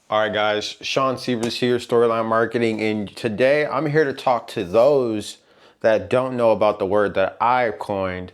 All right, guys, Sean Sievers here, Storyline Marketing, and today I'm here to talk to those that don't know about the word that I coined,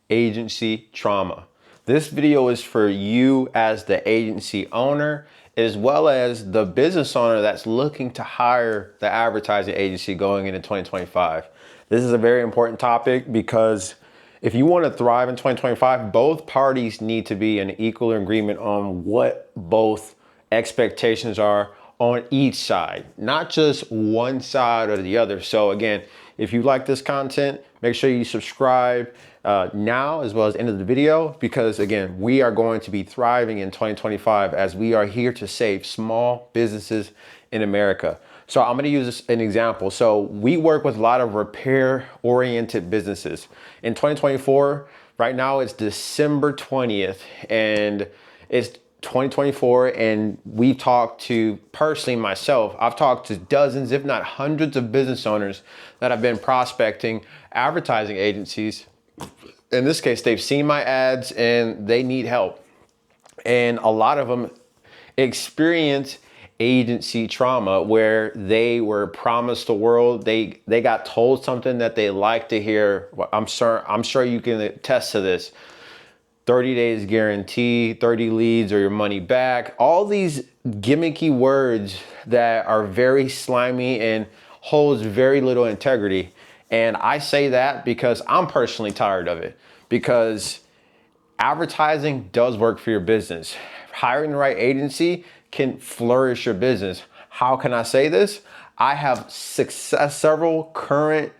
agency trauma. This video is for you as the agency owner, as well as the business owner that's looking to hire the advertising agency going into 2025. This is a very important topic because if you want to thrive in 2025, both parties need to be in equal agreement on what both expectations are on each side, not just one side or the other. So again, if you like this content, make sure you subscribe now as well as end of the video, because again, we are going to be thriving in 2025 as we are here to save small businesses in America. So I'm going to use an example. So we work with a lot of repair oriented businesses. In 2024, right now it's December 20th and it's 2024, and we've talked to, personally myself, I've talked to dozens, if not hundreds of business owners that have been prospecting advertising agencies. In this case, they've seen my ads and they need help. And a lot of them experience agency trauma where they were promised the world. They got told something that they like to hear. I'm sure you can attest to this. 30 days guarantee, 30 leads or your money back. All these gimmicky words that are very slimy and holds very little integrity. And I say that because I'm personally tired of it, because advertising does work for your business. Hiring the right agency can flourish your business. How can I say this? I have several current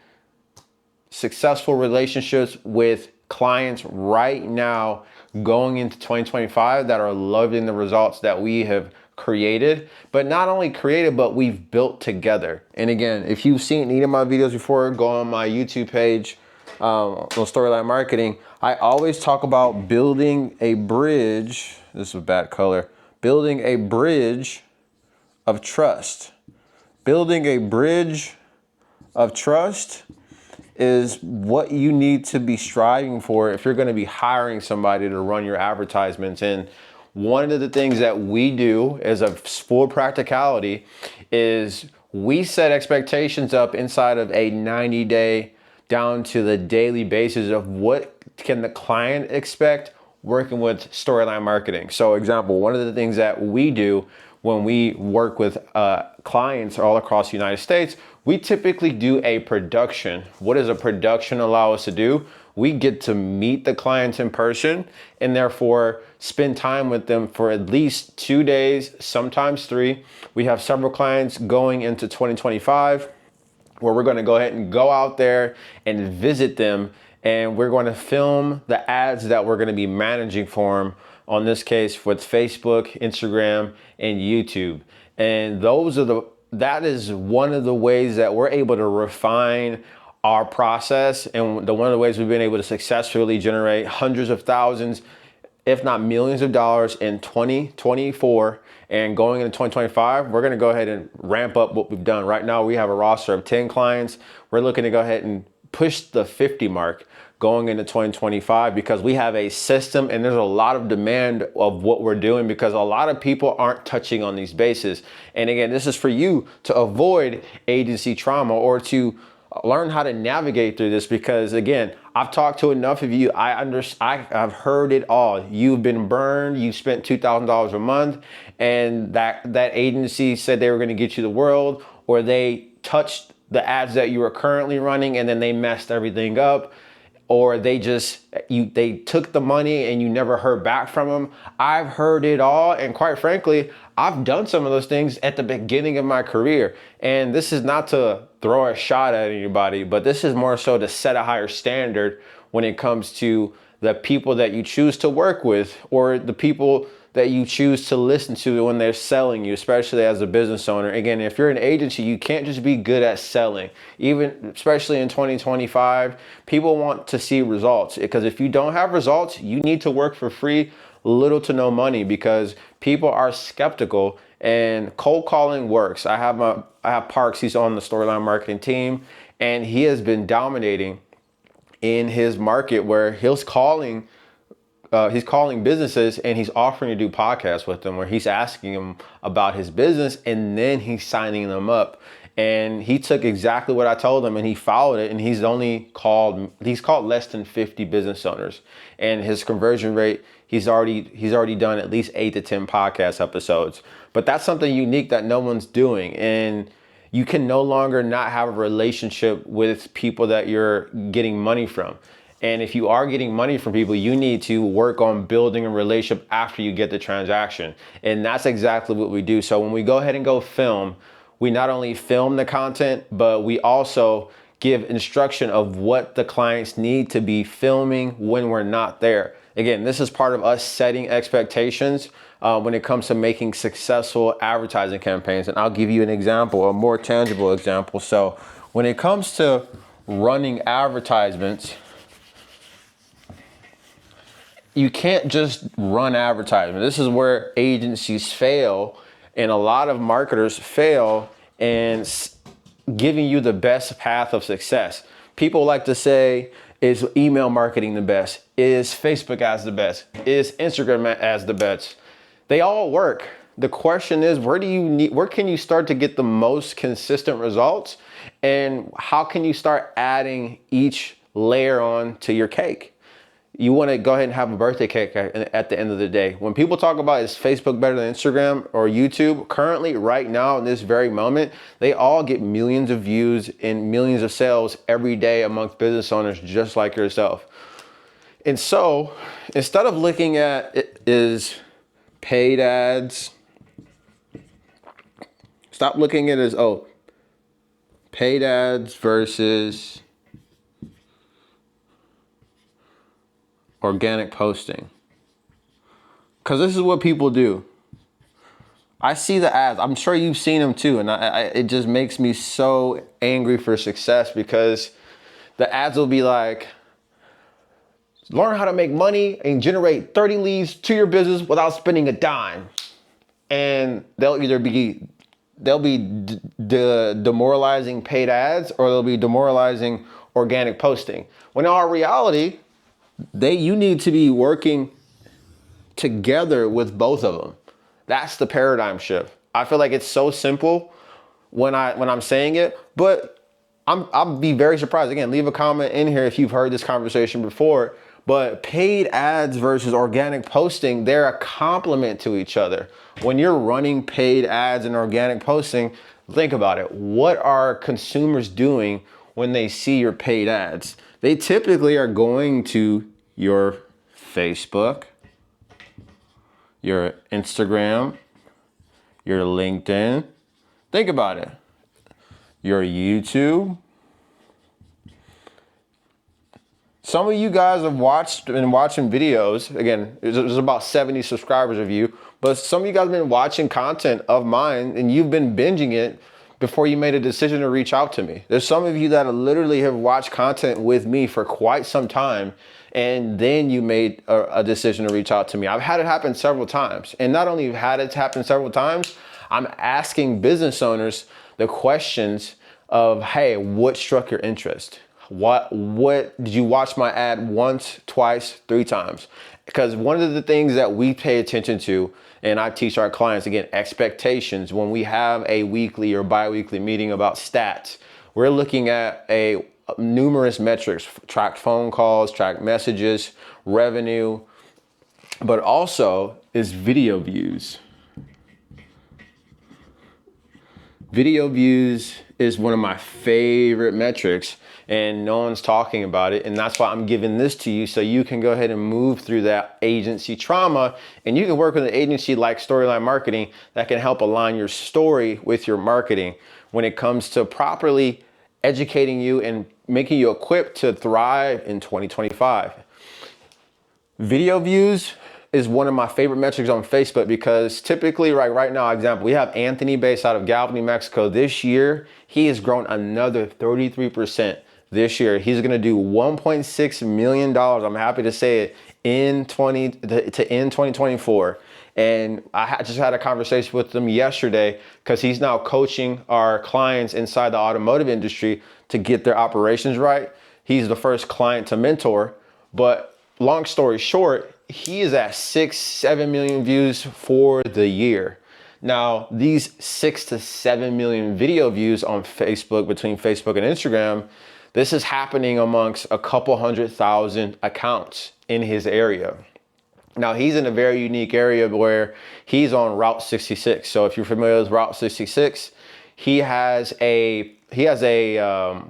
successful relationships with clients right now going into 2025 that are loving the results that we have created, but not only created, but we've built together. And again, if you've seen any of my videos before, go on my YouTube page on Storyline Marketing. I always talk about building a bridge. This is a bad color. Building a bridge of trust. Building a bridge of trust is what you need to be striving for if you're going to be hiring somebody to run your advertisements. And one of the things that we do as a full practicality is we set expectations up inside of a 90-day down to the daily basis of what can the client expect working with Storyline Marketing. So example, one of the things that we do when we work with clients all across the United States, we typically do a production. What does a production allow us to do? We get to meet the clients in person and therefore spend time with them for at least 2 days, sometimes 3. We have several clients going into 2025 where we're going to go ahead and go out there and visit them, and we're going to film the ads that we're going to be managing for them, on this case with Facebook, Instagram, and YouTube. And that is one of the ways that we're able to refine our process, and one of the ways we've been able to successfully generate hundreds of thousands, if not millions of dollars in 2024. And going into 2025, we're gonna go ahead and ramp up what we've done. Right now, we have a roster of 10 clients. We're looking to go ahead and push the 50 mark going into 2025, because we have a system and there's a lot of demand of what we're doing, because a lot of people aren't touching on these bases. And again, this is for you to avoid agency trauma or to learn how to navigate through this, because again, I've talked to enough of you. I've heard it all. You've been burned. You spent $2,000 a month and that agency said they were going to get you the world, or they touched the ads that you were currently running and then they messed everything up, or they took the money and you never heard back from them. I've heard it all. And quite frankly, I've done some of those things at the beginning of my career. And this is not to throw a shot at anybody, but this is more so to set a higher standard when it comes to the people that you choose to work with, or the people that you choose to listen to when they're selling you, especially as a business owner. Again, if you're an agency, you can't just be good at selling. Even especially in 2025, people want to see results, because if you don't have results, you need to work for free, little to no money, because people are skeptical. And cold calling works. I have Parks, he's on the Storyline Marketing team, and he has been dominating in his market where he's calling he's calling businesses and he's offering to do podcasts with them, where he's asking them about his business and then he's signing them up. And he took exactly what I told him and he followed it, and he's called less than 50 business owners, and his conversion rate, he's already done at least 8 to 10 podcast episodes. But that's something unique that no one's doing. And you can no longer not have a relationship with people that you're getting money from. And if you are getting money from people, you need to work on building a relationship after you get the transaction. And that's exactly what we do. So when we go ahead and go film, we not only film the content, but we also give instruction of what the clients need to be filming when we're not there. Again, this is part of us setting expectations when it comes to making successful advertising campaigns. And I'll give you an example, a more tangible example. So when it comes to running advertisements, you can't just run advertisement. This is where agencies fail, and a lot of marketers fail in giving you the best path of success. People like to say, is email marketing the best? Is Facebook ads the best? Is Instagram ads the best? They all work. The question is, where can you start to get the most consistent results? And how can you start adding each layer on to your cake? You want to go ahead and have a birthday cake at the end of the day. When people talk about, is Facebook better than Instagram or YouTube? Currently, right now, in this very moment, they all get millions of views and millions of sales every day amongst business owners just like yourself. And so instead of looking at it is paid ads, stop looking at it as, paid ads versus organic posting. Because this is what people do. I see the ads. I'm sure you've seen them too. And it just makes me so angry for success, because the ads will be like, learn how to make money and generate 30 leads to your business without spending a dime. And they'll be demoralizing paid ads, or they'll be demoralizing organic posting. When in all reality, you need to be working together with both of them. That's the paradigm shift. I feel like it's so simple when I'm saying it, but I'll be very surprised. Again, leave a comment in here if you've heard this conversation before. But paid ads versus organic posting, they're a complement to each other. When you're running paid ads and organic posting, think about it. What are consumers doing when they see your paid ads? They typically are going to your Facebook, your Instagram, your LinkedIn. Think about it. Your YouTube. Some of you guys have been watching videos. Again, there's about 70 subscribers of you, but some of you guys have been watching content of mine and you've been binging it before you made a decision to reach out to me. There's some of you that literally have watched content with me for quite some time, and then you made a decision to reach out to me. I've had it happen several times. And not only had it happen several times, I'm asking business owners the questions of, hey, what struck your interest? What did you watch my ad once, twice, 3 times? Because one of the things that we pay attention to, and I teach our clients, again, expectations. When we have a weekly or bi-weekly meeting about stats, we're looking at numerous metrics: tracked phone calls, tracked messages, revenue, but also is video views. Video views is one of my favorite metrics, and no one's talking about it. And that's why I'm giving this to you, so you can go ahead and move through that agency trauma, and you can work with an agency like Storyline Marketing that can help align your story with your marketing when it comes to properly educating you and making you equipped to thrive in 2025. Video views is one of my favorite metrics on Facebook, because typically right now, example, we have Anthony based out of Galveston, New Mexico. This year, he has grown another 33% this year. He's going to do $1.6 million. I'm happy to say it to end 2024. And I just had a conversation with him yesterday, because he's now coaching our clients inside the automotive industry to get their operations right. He's the first client to mentor. But long story short, he is at 6-7 million views for the year. Now, these 6 to 7 million video views on Facebook, between Facebook and Instagram, this is happening amongst a couple 100,000 accounts in his area. Now, he's in a very unique area where he's on Route 66. So if you're familiar with Route 66, he has the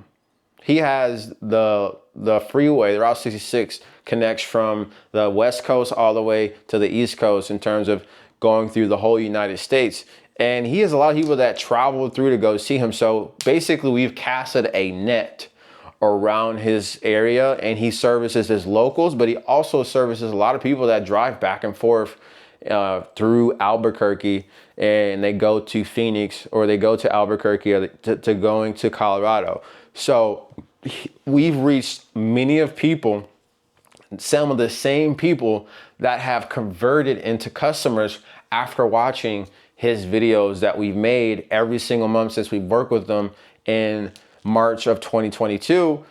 freeway. The Route 66 connects from the West Coast all the way to the East Coast in terms of going through the whole United States. And he has a lot of people that travel through to go see him. So basically, we've casted a net around his area, and he services his locals, but he also services a lot of people that drive back and forth through Albuquerque, and they go to Phoenix, or they go to Albuquerque, or to going to Colorado. So we've reached many of people, some of the same people that have converted into customers after watching his videos that we've made every single month since we've worked with them in March of 2022,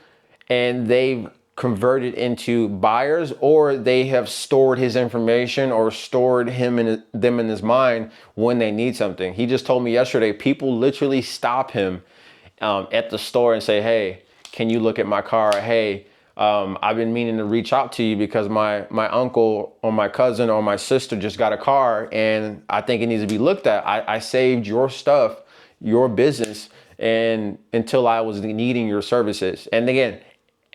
and they've converted into buyers, or they have stored his information or stored them in his mind when they need something. He just told me yesterday, people literally stop him at the store and say, hey, can you look at my car? Hey, I've been meaning to reach out to you because my uncle or my cousin or my sister just got a car and I think it needs to be looked at. I saved your stuff, your business, and until I was needing your services. And again,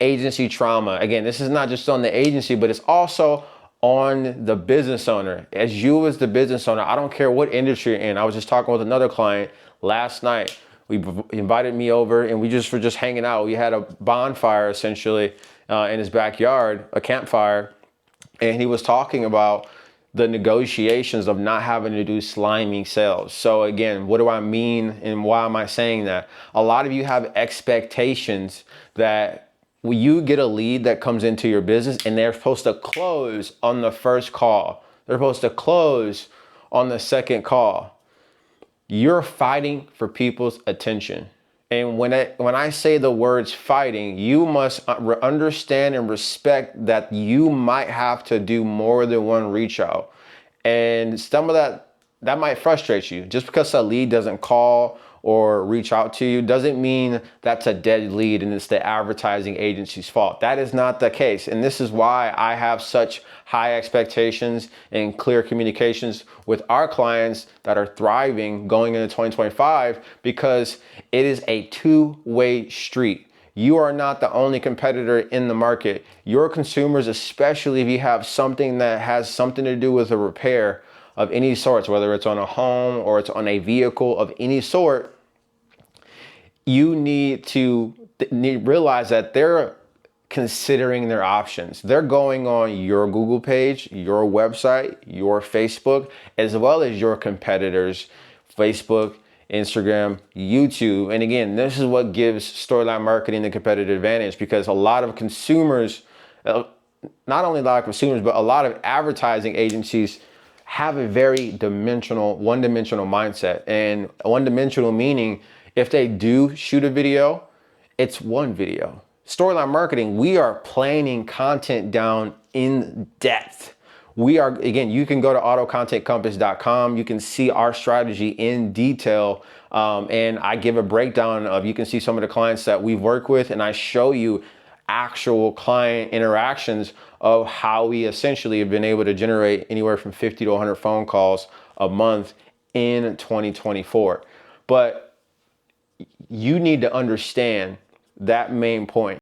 agency trauma. Again, this is not just on the agency, but it's also on the business owner. As you as the business owner, I don't care what industry you're in. I was just talking with another client last night. We invited me over and we just were just hanging out. We had a bonfire essentially in his backyard, a campfire. And he was talking about the negotiations of not having to do slimy sales. So again, what do I mean and why am I saying that? A lot of you have expectations that when you get a lead that comes into your business and they're supposed to close on the first call, they're supposed to close on the second call. You're fighting for people's attention. And when I say the words fighting, you must understand and respect that you might have to do more than one reach out. And some of that might frustrate you. Just because a lead doesn't call or reach out to you doesn't mean that's a dead lead and it's the advertising agency's fault. That is not the case. And this is why I have such high expectations and clear communications with our clients that are thriving going into 2025, because it is a two-way street. You are not the only competitor in the market. Your consumers, especially if you have something that has something to do with a repair of any sorts, whether it's on a home or it's on a vehicle of any sort, you need to realize that they're considering their options. They're going on your Google page, your website, your Facebook, as well as your competitors' Facebook, Instagram, YouTube. And again, this is what gives Storyline Marketing the competitive advantage, because a lot of consumers, not only a lot of consumers, but a lot of advertising agencies have a very one-dimensional mindset. And one-dimensional meaning, if they do shoot a video, it's one video. Storyline Marketing, we are planning content down in depth. Again, you can go to autocontentcompass.com. You can see our strategy in detail. And I give a breakdown of, you can see some of the clients that we've worked with, and I show you actual client interactions of how we essentially have been able to generate anywhere from 50 to 100 phone calls a month in 2024. But you need to understand that main point.